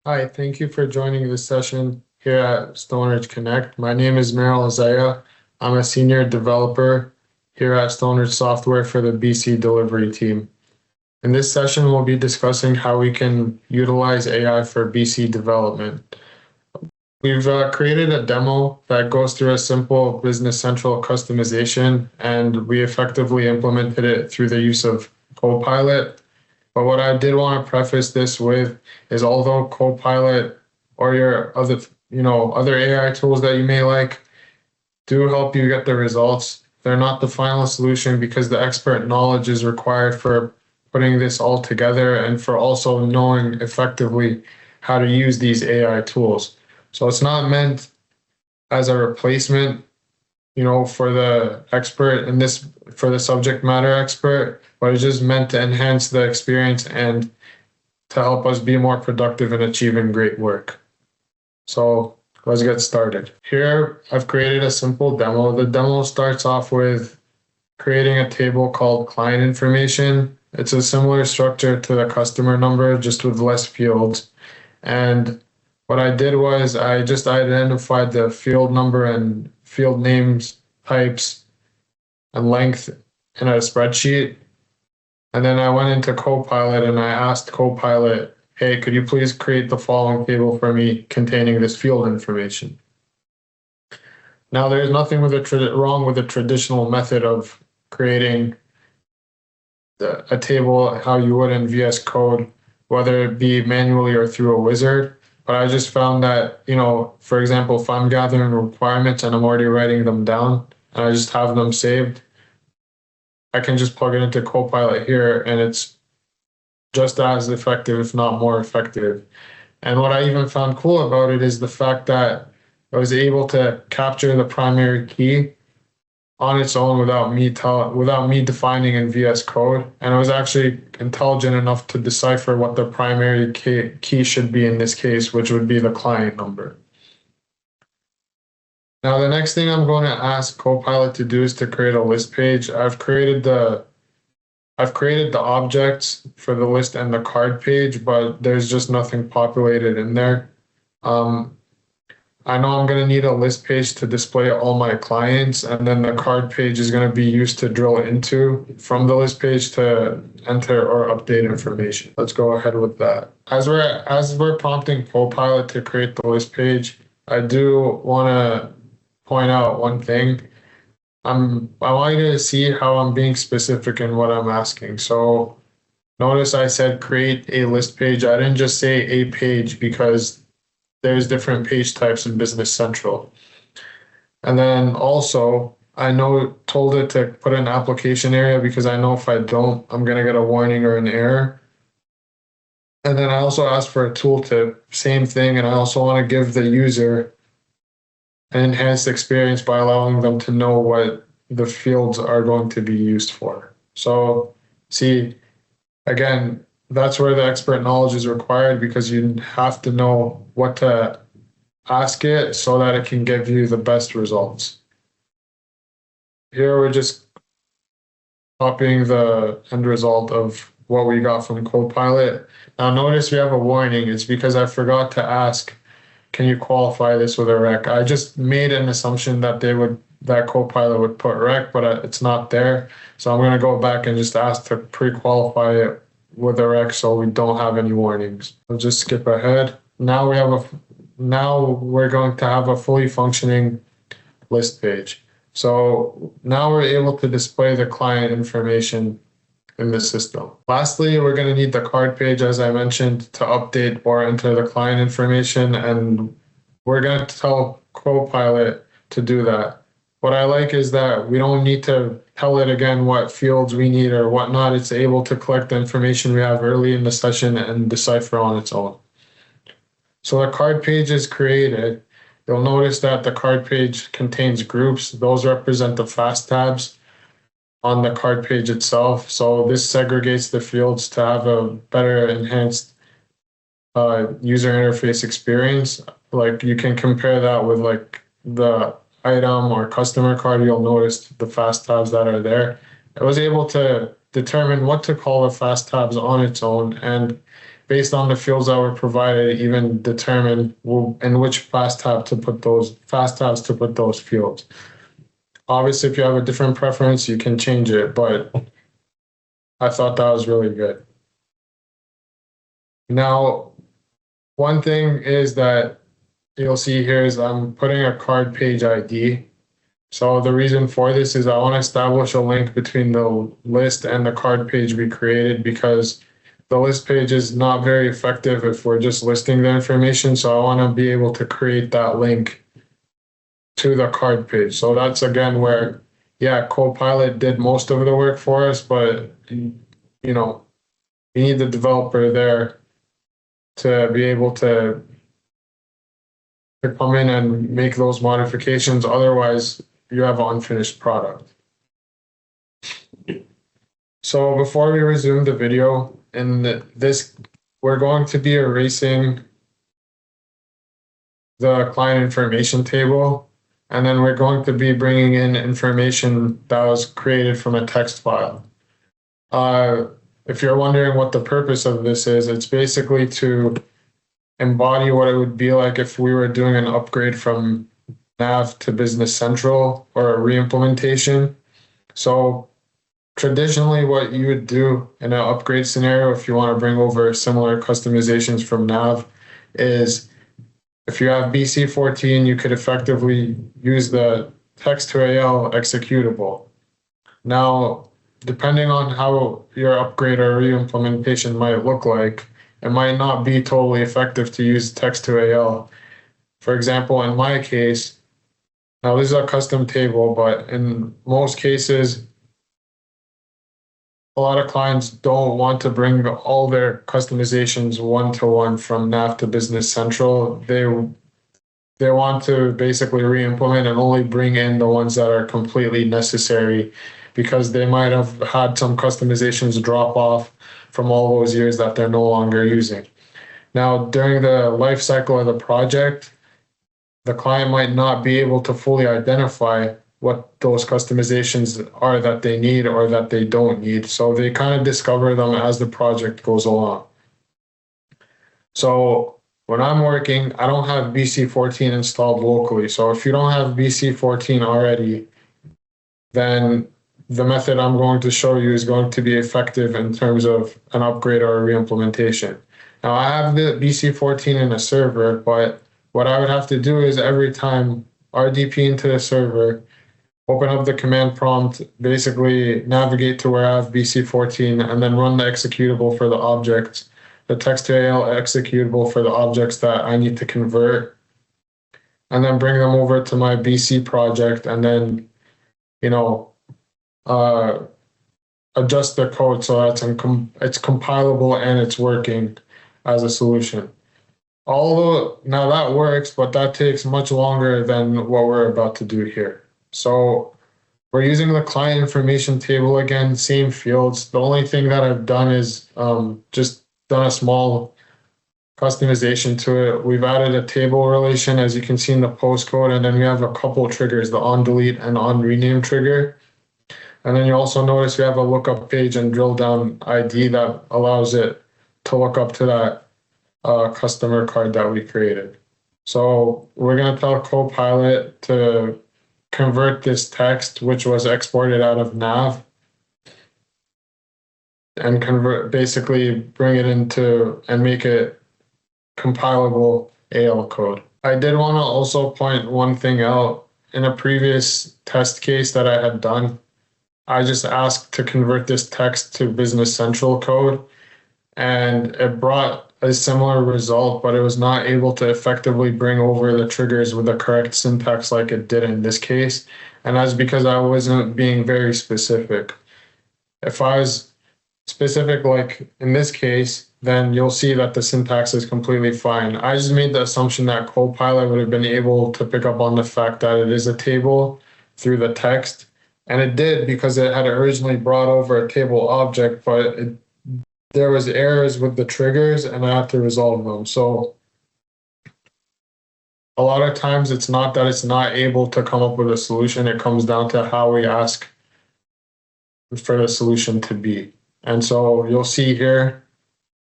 Hi, thank you for joining this session here at Stoneridge Connect. My name is Maril Zaia. I'm a senior developer here at Stoneridge Software for the BC delivery team. In this session, we'll be discussing how we can utilize AI for BC development. We've created a demo that goes through a simple Business Central customization, and we effectively implemented it through the use of Copilot. But what I did want to preface this with is although Copilot or your other AI tools that you may like do help you get the results, they're not the final solution because the expert knowledge is required for putting this all together and for also knowing effectively how to use these AI tools. So it's not meant as a replacement, for the expert in this, for the subject matter expert, but it's just meant to enhance the experience and to help us be more productive in achieving great work. So let's get started. Here, I've created a simple demo. The demo starts off with creating a table called client information. It's a similar structure to the customer number, just with less fields. And what I did was I just identified the field number and field names, types, and length in a spreadsheet. And then I went into Copilot and I asked Copilot, hey, could you please create the following table for me containing this field information? Now, there's nothing wrong with the traditional method of creating a table how you would in VS Code, whether it be manually or through a wizard. But I just found that, for example, if I'm gathering requirements and I'm already writing them down and I just have them saved, I can just plug it into Copilot here and it's just as effective, if not more effective. And what I even found cool about it is the fact that I was able to capture the primary key on its own without me defining in VS Code, and I was actually intelligent enough to decipher what the primary key should be in this case, which would be the client number. Now, the next thing I'm going to ask Copilot to do is to create a list page. I've created the objects for the list and the card page, but there's just nothing populated in there. I know I'm going to need a list page to display all my clients, and then the card page is going to be used to drill into from the list page to enter or update information. Let's go ahead with that. As we're prompting Copilot to create the list page, I do want to point out one thing. I want you to see how I'm being specific in what I'm asking. So notice I said create a list page. I didn't just say a page because there's different page types in Business Central. And then also, told it to put an application area because I know if I don't, I'm going to get a warning or an error. And then I also asked for a tooltip, same thing. And I also want to give the user an enhanced experience by allowing them to know what the fields are going to be used for. So see, again, that's where the expert knowledge is required because you have to know what to ask it so that it can give you the best results. Here we're just copying the end result of what we got from Copilot. Now notice we have a warning. It's because I forgot to ask, can you qualify this with a rec? I just made an assumption that Copilot would put rec, but it's not there. So I'm going to go back and just ask to pre-qualify it with a rec so we don't have any warnings. I'll just skip ahead. Now we're going to have a fully functioning list page. So now we're able to display the client information in the system. Lastly, we're going to need the card page, as I mentioned, to update or enter the client information, and we're going to tell Copilot to do that. What I like is that we don't need to tell it again what fields we need or whatnot. It's able to collect the information we have early in the session and decipher on its own. So the card page is created. You'll notice that the card page contains groups. Those represent the fast tabs on the card page itself. So this segregates the fields to have a better enhanced user interface experience. Like you can compare that with like the item or customer card. You'll notice the fast tabs that are there. I was able to determine what to call the fast tabs on its own, and based on the fields that were provided, even determine in which fast tab to put those fast tabs to put those fields. Obviously, if you have a different preference, you can change it, but I thought that was really good. Now, one thing is that you'll see here is I'm putting a card page ID. So the reason for this is I want to establish a link between the list and the card page we created, because the list page is not very effective if we're just listing the information. So I want to be able to create that link to the card page. So that's again where, yeah, Copilot did most of the work for us, but you know, you need the developer there to be able to come in and make those modifications. Otherwise, you have an unfinished product. So before we resume the video, in this, we're going to be erasing the client information table, and then we're going to be bringing in information that was created from a text file. If you're wondering what the purpose of this is, it's basically to embody what it would be like if we were doing an upgrade from Nav to Business Central or a re-implementation. So traditionally what you would do in an upgrade scenario, if you want to bring over similar customizations from Nav, is if you have BC14, you could effectively use the text-to-AL executable. Now, depending on how your upgrade or re-implementation might look like, it might not be totally effective to use text-to-AL. For example, in my case, now this is a custom table, but in most cases, a lot of clients don't want to bring all their customizations one-to-one from Nav to Business Central. They want to basically re-implement and only bring in the ones that are completely necessary, because they might have had some customizations drop off from all those years that they're no longer using. Now, during the life cycle of the project, the client might not be able to fully identify what those customizations are that they need or that they don't need. So they kind of discover them as the project goes along. So when I'm working, I don't have BC14 installed locally. So if you don't have BC14 already, then the method I'm going to show you is going to be effective in terms of an upgrade or a re-implementation. Now I have the BC14 in a server, but what I would have to do is every time RDP into the server, open up the command prompt, basically navigate to where I have BC14, and then run the executable for the objects, the text-to-AL executable for the objects that I need to convert, and then bring them over to my BC project, and then, adjust the code so that it's compilable and it's working as a solution. Although now that works, but that takes much longer than what we're about to do here. So we're using the client information table again, same fields. The only thing that I've done is just done a small customization to it. We've added a table relation, as you can see in the postcode, and then we have a couple triggers, the on delete and on rename trigger. And then you also notice we have a lookup page and drill down ID that allows it to look up to that customer card that we created. So we're going to tell Copilot to convert this text, which was exported out of Nav, and basically bring it into and make it compilable AL code. I did want to also point one thing out. In a previous test case that I had done, I just asked to convert this text to Business Central code, and it brought a similar result, but it was not able to effectively bring over the triggers with the correct syntax like it did in this case. And that's because I wasn't being very specific. If I was specific, like in this case, then you'll see that the syntax is completely fine. I just made the assumption that Copilot would have been able to pick up on the fact that it is a table through the text. And it did, because it had originally brought over a table object, but there was errors with the triggers and I had to resolve them. So a lot of times it's not that it's not able to come up with a solution. It comes down to how we ask for the solution to be. And so you'll see here,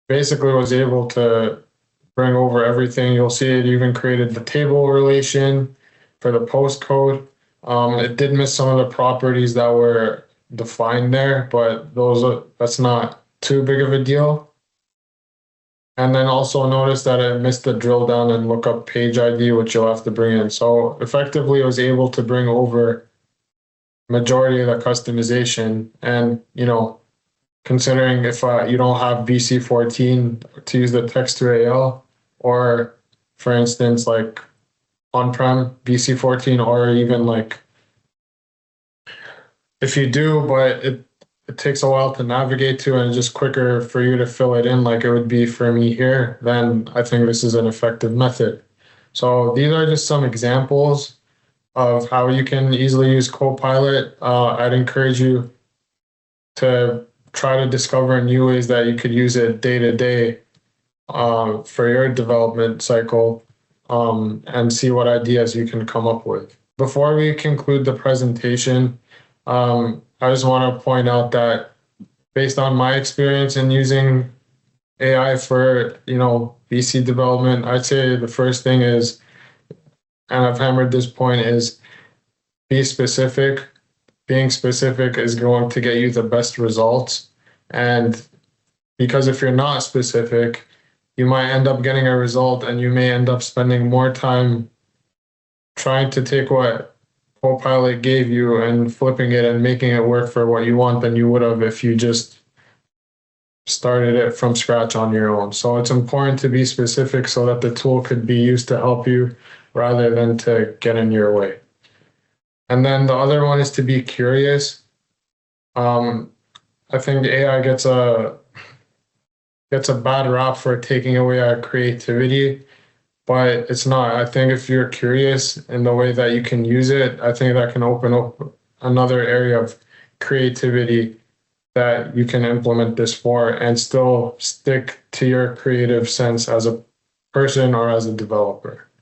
basically was able to bring over everything. You'll see it even created the table relation for the postcode. It did miss some of the properties that were defined there, but that's not too big of a deal. And then also notice that it missed the drill down and look up page ID, which you'll have to bring in. So effectively, it was able to bring over majority of the customization. And considering if you don't have BC14 to use the text to AL, or for instance, like on-prem BC14, or even like if you do, but it takes a while to navigate to and it's just quicker for you to fill it in like it would be for me here, then I think this is an effective method. So these are just some examples of how you can easily use Copilot. I'd encourage you to try to discover new ways that you could use it day to day for your development cycle, and see what ideas you can come up with. Before we conclude the presentation, I just want to point out that based on my experience in using AI for, VC development, I'd say the first thing is, and I've hammered this point, is be specific. Being specific is going to get you the best results. And because if you're not specific, you might end up getting a result and you may end up spending more time trying to take what Copilot gave you and flipping it and making it work for what you want than you would have if you just started it from scratch on your own. So it's important to be specific so that the tool could be used to help you rather than to get in your way. And then the other one is to be curious. I think AI gets a bad rap for taking away our creativity, but it's not. I think if you're curious in the way that you can use it, I think that can open up another area of creativity that you can implement this for and still stick to your creative sense as a person or as a developer.